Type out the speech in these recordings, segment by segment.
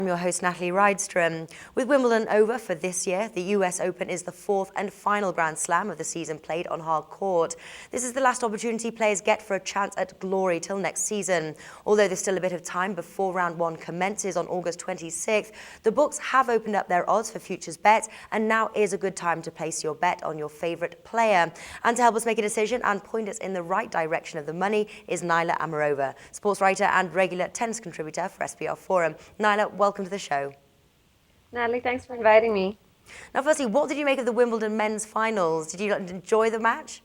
I'm your host, Natalie Rydström. With Wimbledon over for this year, the US Open is the fourth and final Grand Slam of the season played on hard court. This is the last opportunity players get for a chance at glory till next season. Although there's still a bit of time before round one commences on August 26th, the books have opened up their odds for futures bets, and now is a good time to place your bet on your favourite player. And to help us make a decision and point us in the right direction of the money is Nila Amerova, sportswriter and regular tennis contributor for SBRForum. Nila, welcome to the show. Natalie, thanks for inviting me. Now, firstly, what did you make of the Wimbledon men's finals? Did you enjoy the match?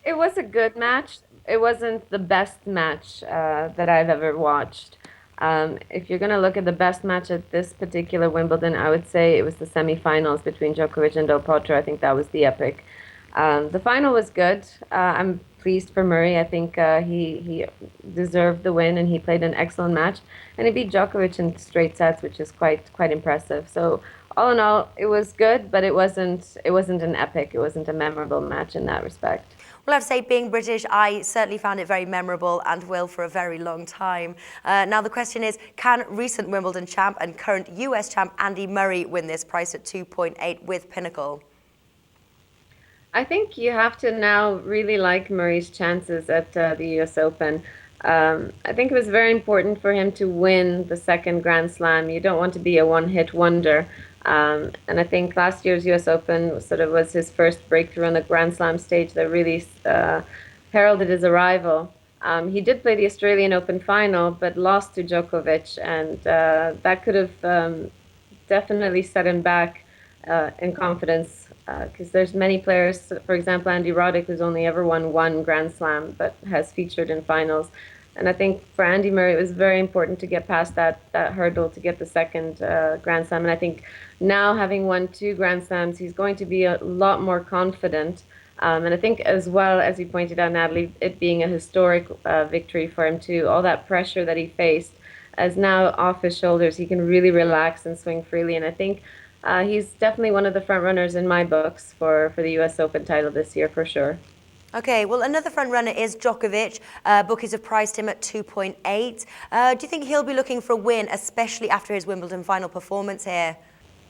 It was a good match. It wasn't the best match that I've ever watched. If you're going to look at the best match at this particular Wimbledon, I would say it was the semifinals between Djokovic and Del Potro. I think that was the epic. The final was good. I'm pleased for Murray. I think he deserved the win, and he played an excellent match. And he beat Djokovic in straight sets, which is quite impressive. So all in all, it was good, but it wasn't an epic. It wasn't a memorable match in that respect. Well, I have to say, being British, I certainly found it very memorable and will for a very long time. Now, the question is, can recent Wimbledon champ and current US champ Andy Murray win this, price at 2.8 with Pinnacle? I think you have to now really like Murray's chances at the US Open. I think it was very important for him to win the second Grand Slam. You don't want to be a one-hit wonder. And I think last year's US Open sort of was his first breakthrough on the Grand Slam stage that really heralded his arrival. He did play the Australian Open final, but lost to Djokovic, and that could have definitely set him back in confidence. Because there's many players, for example, Andy Roddick, who's only ever won one Grand Slam, but has featured in finals. And I think for Andy Murray, it was very important to get past that hurdle to get the second Grand Slam. And I think now, having won two Grand Slams, he's going to be a lot more confident. And I think, as well, as you pointed out, Natalie, it being a historic victory for him too, all that pressure that he faced, as now off his shoulders, he can really relax and swing freely. And I think he's definitely one of the front runners in my books for the US Open title this year, for sure. Okay, well, another front runner is Djokovic. Bookies have priced him at 2.8. Do you think he'll be looking for a win, especially after his Wimbledon final performance here?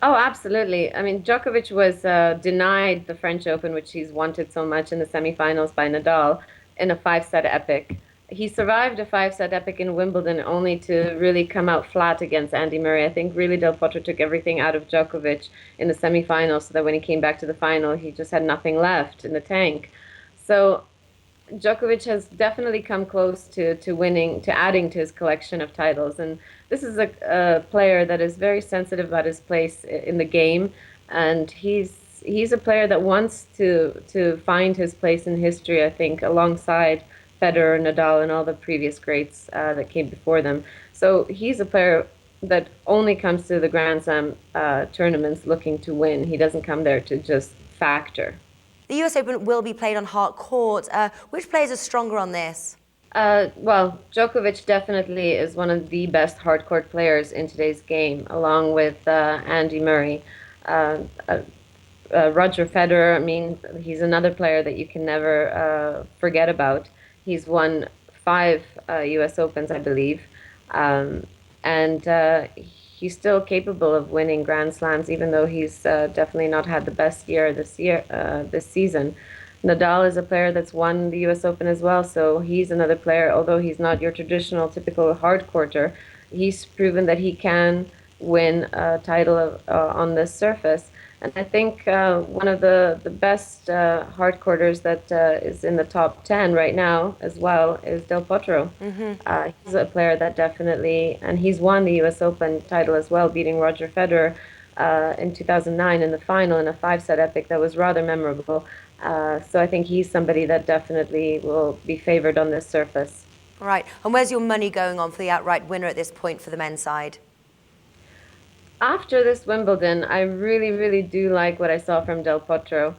Oh, absolutely. I mean, Djokovic was denied the French Open, which he's wanted so much, in the semifinals by Nadal in a five-set epic. He survived a five-set epic in Wimbledon only to really come out flat against Andy Murray. I think really Del Potro took everything out of Djokovic in the semifinals, so that when he came back to the final, he just had nothing left in the tank. So Djokovic has definitely come close to winning, to adding to his collection of titles. And this is a player that is very sensitive about his place in the game. And he's a player that wants to find his place in history, I think, alongside Federer, Nadal, and all the previous greats that came before them. So he's a player that only comes to the Grand Slam tournaments looking to win. He doesn't come there to just factor. The US Open will be played on hard court. Which players are stronger on this? Well, Djokovic definitely is one of the best hard court players in today's game, along with Andy Murray. Roger Federer, I mean, he's another player that you can never forget about. He's won 5 US Opens, I believe, and he's still capable of winning Grand Slams, even though he's definitely not had the best year this season. Nadal is a player that's won the US Open as well, so he's another player. Although he's not your traditional, typical hard courter, he's proven that he can win a title on this surface. And I think one of the best hard courters that is in the top 10 right now as well is Del Potro. Mm-hmm. He's a player that definitely, and he's won the US Open title as well, beating Roger Federer in 2009 in the final in a 5-set epic that was rather memorable. So I think he's somebody that definitely will be favored on this surface. Right. And where's your money going on for the outright winner at this point for the men's side? After this Wimbledon, I really, really do like what I saw from Del Potro.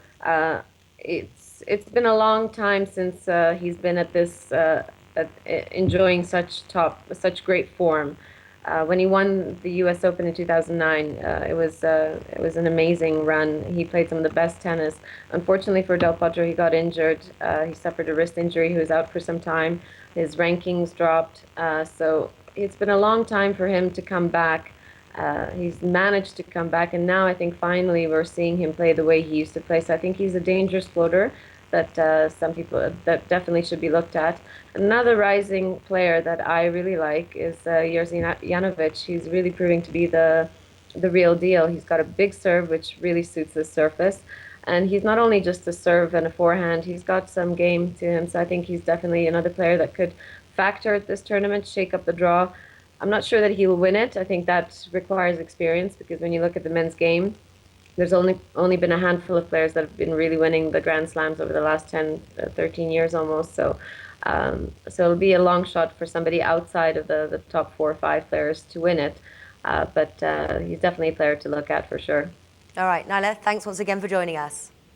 It's been a long time since he's been at this enjoying such great form. When he won the U.S. Open in 2009, it was an amazing run. He played some of the best tennis. Unfortunately for Del Potro, he got injured. He suffered a wrist injury. He was out for some time. His rankings dropped. So it's been a long time for him to come back. He's managed to come back, and now I think finally we're seeing him play the way he used to play. So I think he's a dangerous floater that some people that definitely should be looked at. Another rising player that I really like is Jerzy Janowicz. He's really proving to be the real deal. He's got a big serve, which really suits the surface. And he's not only just a serve and a forehand, he's got some game to him. So I think he's definitely another player that could factor at this tournament, shake up the draw. I'm not sure that he'll win it. I think that requires experience because when you look at the men's game, there's only been a handful of players that have been really winning the Grand Slams over the last 10, 13 years almost. So it'll be a long shot for somebody outside of the top 4 or 5 players to win it. But he's definitely a player to look at for sure. All right, Nila, thanks once again for joining us.